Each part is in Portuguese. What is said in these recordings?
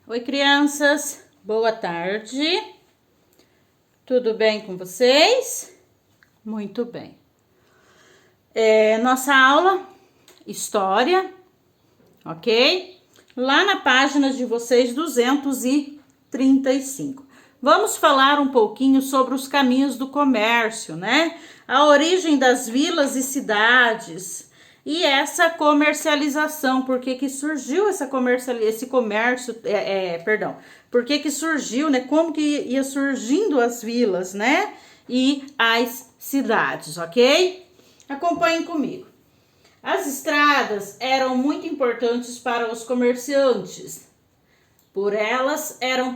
Oi, crianças, boa tarde. Tudo bem com vocês? Muito bem. Nossa aula, história, ok? Lá na página de vocês, 235. Vamos falar um pouquinho sobre os caminhos do comércio, né? A origem das vilas e cidades. E essa comercialização, por que que surgiu esse comércio, por que que surgiu, né? Como que ia surgindo as vilas, né? E as cidades, ok? Acompanhem comigo. As estradas eram muito importantes para os comerciantes. Por elas era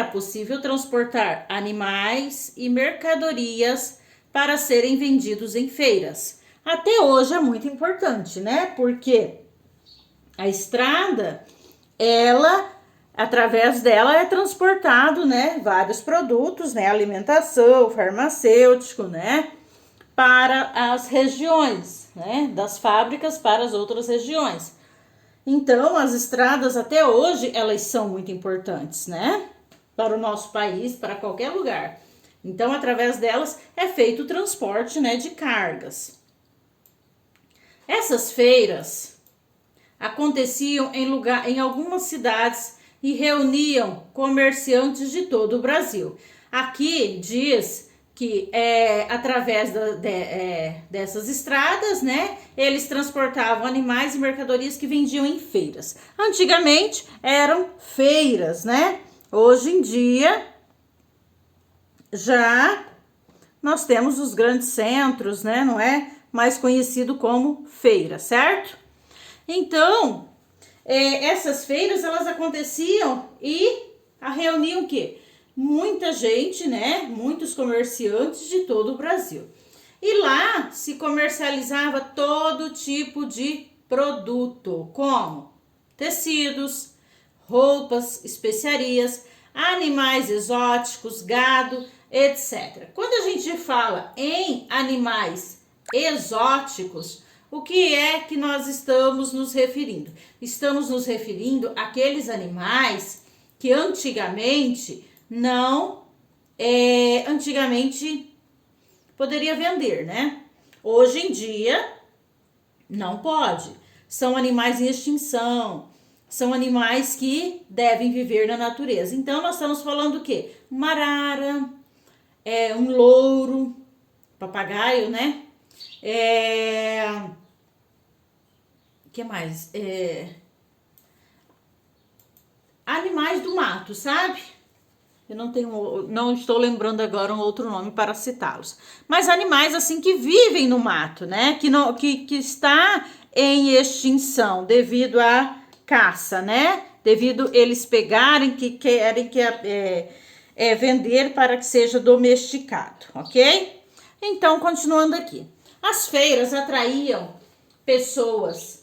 possível transportar animais e mercadorias para serem vendidos em feiras. Até hoje é muito importante, né? Porque a estrada, através dela é transportado, né, vários produtos, né, alimentação, farmacêutico, né, para as regiões, né, das fábricas para as outras regiões. Então, as estradas até hoje, elas são muito importantes, né, para o nosso país, para qualquer lugar. Então, através delas é feito o transporte, né, de cargas. Essas feiras aconteciam em algumas cidades e reuniam comerciantes de todo o Brasil. Aqui diz que através dessas estradas, né, eles transportavam animais e mercadorias que vendiam em feiras. Antigamente eram feiras, né? Hoje em dia já nós temos os grandes centros, né? Não é mais conhecido como feira, certo? Então, essas feiras, elas aconteciam e reuniam o quê? Muita gente, né? Muitos comerciantes de todo o Brasil. E lá se comercializava todo tipo de produto, como tecidos, roupas, especiarias, animais exóticos, gado, etc. Quando a gente fala em animais exóticos, o que é que nós estamos nos referindo? Estamos nos referindo àqueles animais que antigamente antigamente poderia vender, né? Hoje em dia não pode. São animais em extinção, são animais que devem viver na natureza. Então nós estamos falando o quê? Uma arara, um louro, papagaio, né? Que mais? Animais do mato, sabe? Eu não estou lembrando agora um outro nome para citá-los. Mas animais assim que vivem no mato, né? Que está em extinção devido à caça, né? Devido eles pegarem que querem vender para que seja domesticado, ok? Então, continuando aqui. As feiras atraíam pessoas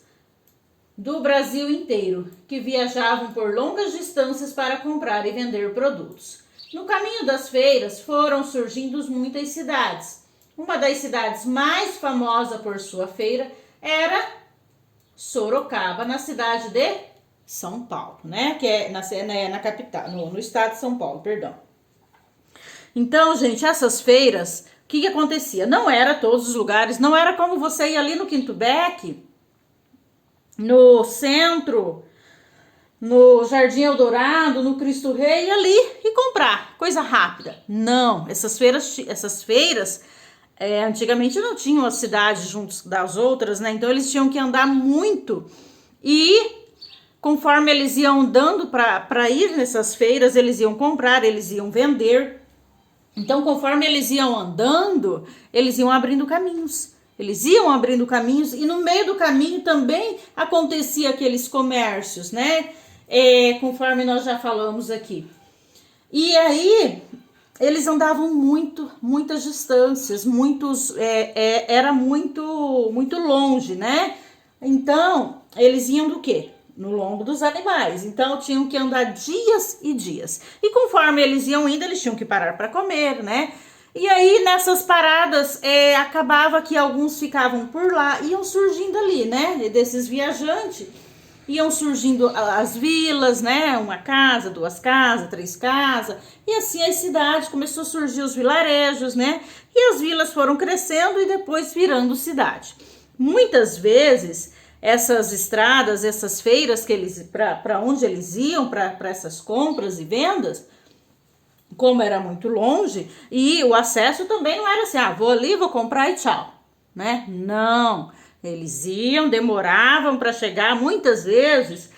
do Brasil inteiro que viajavam por longas distâncias para comprar e vender produtos. No caminho das feiras foram surgindo muitas cidades. Uma das cidades mais famosas por sua feira era Sorocaba, na cidade de São Paulo, né? Que é na capital, no estado de São Paulo, perdão. Então, gente, essas feiras, o que acontecia? Não era todos os lugares, não era como você ir ali no Quinto Beck, no centro, no Jardim Eldorado, no Cristo Rei, ali e comprar, coisa rápida. Não, essas feiras antigamente não tinham as cidades juntos das outras, né? Então eles tinham que andar muito e conforme eles iam andando para ir nessas feiras, eles iam comprar, eles iam vender. Então, conforme eles iam andando, eles iam abrindo caminhos. Eles iam abrindo caminhos e no meio do caminho também acontecia aqueles comércios, né? Conforme nós já falamos aqui. E aí, eles andavam muitas distâncias, era muito longe, né? Então, eles iam do quê? No lombo dos animais. Então, tinham que andar dias e dias. E conforme eles iam indo, eles tinham que parar para comer, né? E aí, nessas paradas, acabava que alguns ficavam por lá, iam surgindo ali, né? Desses viajantes. iam surgindo as vilas, né? Uma casa, duas casas, três casas, e assim as cidades, começou a surgir os vilarejos, né? E as vilas foram crescendo e depois virando cidade. Muitas vezes essas estradas, essas feiras que eles, para onde eles iam, para essas compras e vendas, como era muito longe, e o acesso também não era assim, vou ali, vou comprar e tchau, né? Não, eles iam, demoravam para chegar, muitas vezes,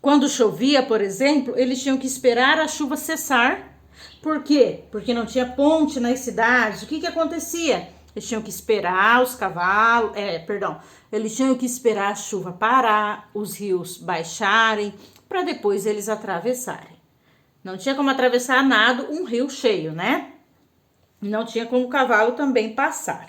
quando chovia, por exemplo, eles tinham que esperar a chuva cessar. Por quê? Porque não tinha ponte nas cidades. O que acontecia? Eles tinham que esperar os cavalos, eles tinham que esperar a chuva parar, os rios baixarem, para depois eles atravessarem. Não tinha como atravessar a nado um rio cheio, né? Não tinha como o cavalo também passar.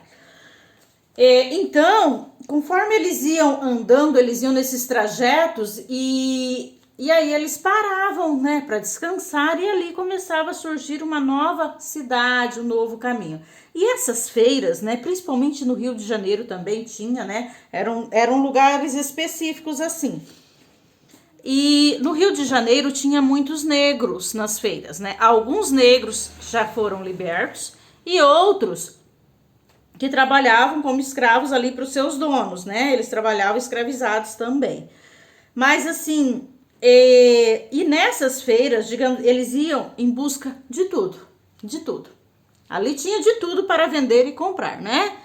Então, conforme eles iam andando, eles iam nesses trajetos e aí eles paravam, né, para descansar, e ali começava a surgir uma nova cidade, um novo caminho. E essas feiras, né, principalmente no Rio de Janeiro também tinha, né, eram lugares específicos assim. E no Rio de Janeiro tinha muitos negros nas feiras, né? Alguns negros já foram libertos e outros que trabalhavam como escravos ali para os seus donos, né? Eles trabalhavam escravizados também. Mas assim, e nessas feiras, digamos, eles iam em busca de tudo, de tudo. Ali tinha de tudo para vender e comprar, né?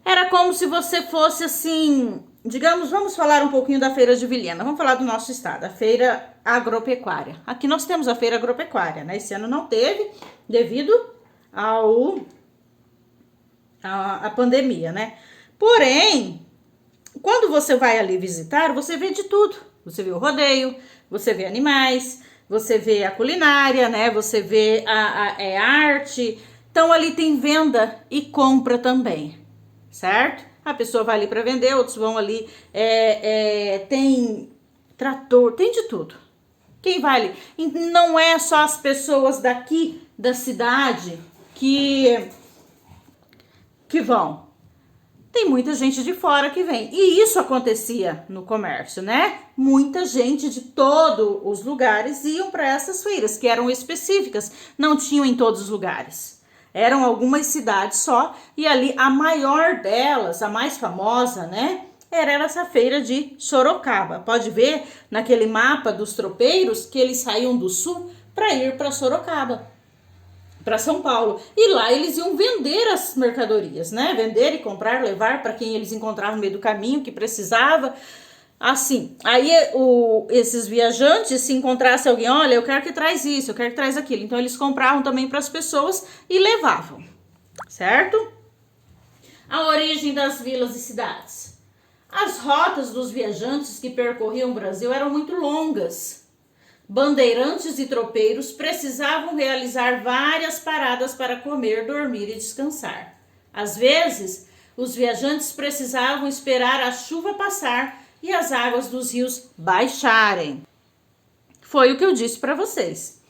Era como se você fosse assim, digamos, vamos falar um pouquinho da Feira de Vilhena, vamos falar do nosso estado, a Feira Agropecuária. Aqui nós temos a Feira Agropecuária, né? Esse ano não teve, devido à pandemia, né? Porém, quando você vai ali visitar, você vê de tudo. Você vê o rodeio, você vê animais, você vê a culinária, né? Você vê a arte. Então ali tem venda e compra também, certo? A pessoa vai ali para vender, outros vão ali, tem trator, tem de tudo. Quem vai ali? Não é só as pessoas daqui da cidade que vão. Tem muita gente de fora que vem. E isso acontecia no comércio, né? Muita gente de todos os lugares iam para essas feiras, que eram específicas, não tinham em todos os lugares. Eram algumas cidades só, e ali a maior delas, a mais famosa, né? Era essa feira de Sorocaba. Pode ver naquele mapa dos tropeiros que eles saíam do sul para ir para Sorocaba, para São Paulo, e lá eles iam vender as mercadorias, né? Vender e comprar, levar para quem eles encontravam no meio do caminho que precisava. Assim, aí esses viajantes, se encontrasse alguém, olha, eu quero que traz isso, eu quero que traz aquilo. Então eles compravam também para as pessoas e levavam, certo? A origem das vilas e cidades. As rotas dos viajantes que percorriam o Brasil eram muito longas. Bandeirantes e tropeiros precisavam realizar várias paradas para comer, dormir e descansar. Às vezes, os viajantes precisavam esperar a chuva passar e as águas dos rios baixarem. Foi o que eu disse para vocês.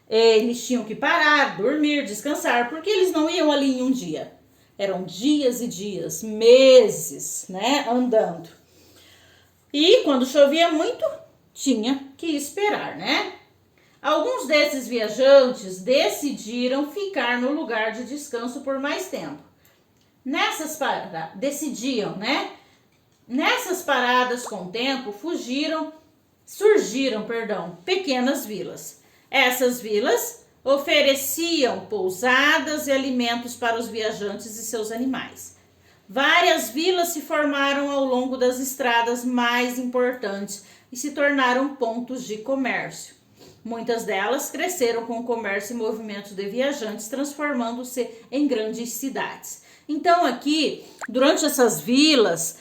Eles tinham que parar, dormir, descansar, porque eles não iam ali em um dia. Eram dias e dias, meses, né, andando. E quando chovia muito, tinha que esperar, né? Alguns desses viajantes decidiram ficar no lugar de descanso por mais tempo. Nessas paradas com o tempo, surgiram, pequenas vilas. Essas vilas ofereciam pousadas e alimentos para os viajantes e seus animais. Várias vilas se formaram ao longo das estradas mais importantes e se tornaram pontos de comércio. Muitas delas cresceram com o comércio e movimentos de viajantes, transformando-se em grandes cidades. Então aqui, durante essas vilas,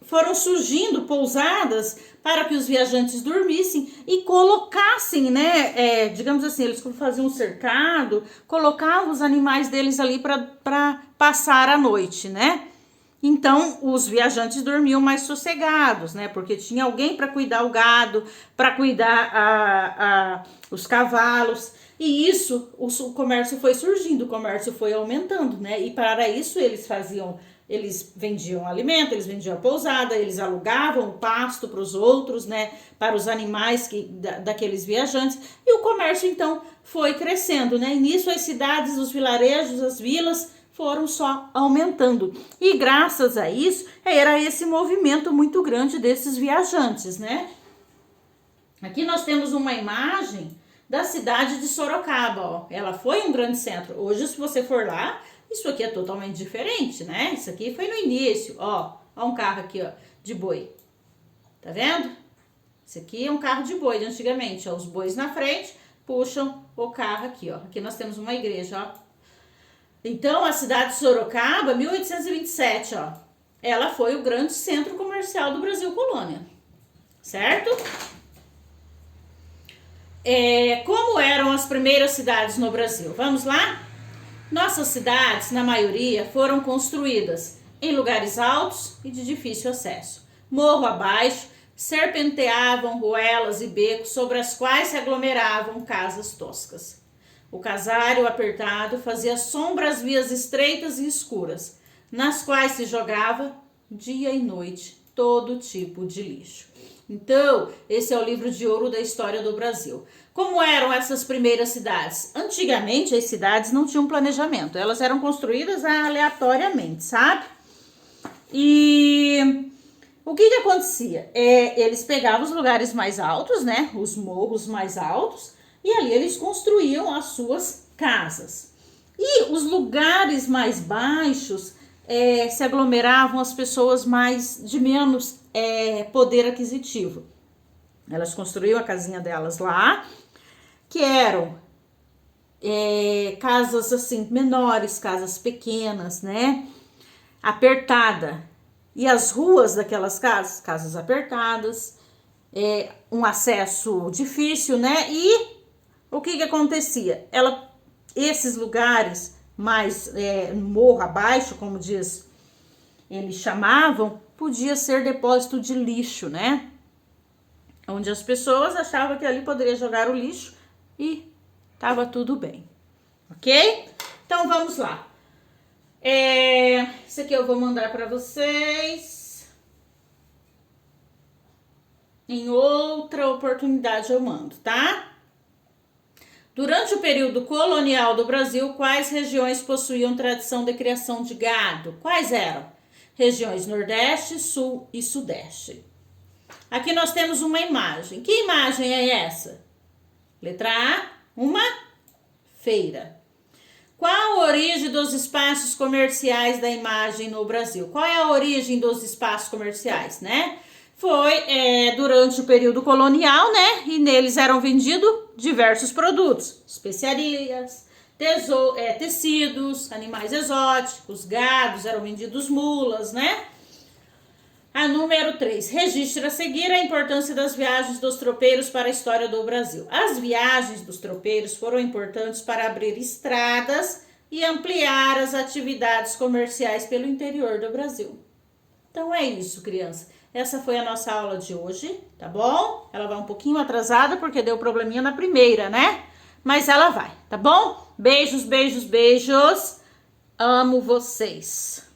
foram surgindo pousadas para que os viajantes dormissem e colocassem, né, digamos assim, eles faziam um cercado, colocavam os animais deles ali para passar a noite, né? Então, os viajantes dormiam mais sossegados, né? Porque tinha alguém para cuidar o gado, para cuidar os cavalos. E isso, o comércio foi surgindo, o comércio foi aumentando, né? E para isso eles vendiam alimento, eles vendiam pousada, eles alugavam o pasto para os outros, né? Para os animais daqueles viajantes. E o comércio, então, foi crescendo, né? E nisso as cidades, os vilarejos, as vilas foram só aumentando. E graças a isso, era esse movimento muito grande desses viajantes, né? Aqui nós temos uma imagem da cidade de Sorocaba, ó. Ela foi um grande centro. Hoje, se você for lá, isso aqui é totalmente diferente, né? Isso aqui foi no início, ó. Ó um carro aqui, ó, de boi. Tá vendo? Isso aqui é um carro de boi de antigamente, ó. Os bois na frente puxam o carro aqui, ó. Aqui nós temos uma igreja, ó. Então, a cidade de Sorocaba, 1827, ó, ela foi o grande centro comercial do Brasil colônia, certo? Como eram as primeiras cidades no Brasil? Vamos lá? Nossas cidades, na maioria, foram construídas em lugares altos e de difícil acesso. Morro abaixo, serpenteavam ruelas e becos sobre as quais se aglomeravam casas toscas. O casário apertado fazia sombra às vias estreitas e escuras, nas quais se jogava, dia e noite, todo tipo de lixo. Então, esse é o livro de ouro da história do Brasil. Como eram essas primeiras cidades? Antigamente, as cidades não tinham planejamento. Elas eram construídas aleatoriamente, sabe? E o que acontecia? Eles pegavam os lugares mais altos, né? Os morros mais altos, e ali eles construíam as suas casas. E os lugares mais baixos se aglomeravam as pessoas de menos poder aquisitivo. Elas construíam a casinha delas lá, que eram casas assim menores, casas pequenas, né? Apertada. E as ruas daquelas casas apertadas, um acesso difícil, né? E o que acontecia? Esses lugares mais morro abaixo, como eles chamavam, podia ser depósito de lixo, né? Onde as pessoas achavam que ali poderia jogar o lixo e tava tudo bem, ok? Então vamos lá. Isso aqui eu vou mandar para vocês. Em outra oportunidade eu mando, tá? Durante o período colonial do Brasil, quais regiões possuíam tradição de criação de gado? Quais eram? Regiões Nordeste, Sul e Sudeste. Aqui nós temos uma imagem. Que imagem é essa? Letra A, uma feira. Qual a origem dos espaços comerciais da imagem no Brasil? Qual é a origem dos espaços comerciais, né? Foi durante o período colonial, né? E neles eram vendidos diversos produtos, especiarias, tecidos, animais exóticos, gados, eram vendidos mulas, né? A número 3, registra a seguir a importância das viagens dos tropeiros para a história do Brasil. As viagens dos tropeiros foram importantes para abrir estradas e ampliar as atividades comerciais pelo interior do Brasil. Então é isso, criança. Essa foi a nossa aula de hoje, tá bom? Ela vai um pouquinho atrasada porque deu probleminha na primeira, né? Mas ela vai, tá bom? Beijos, beijos, beijos. Amo vocês.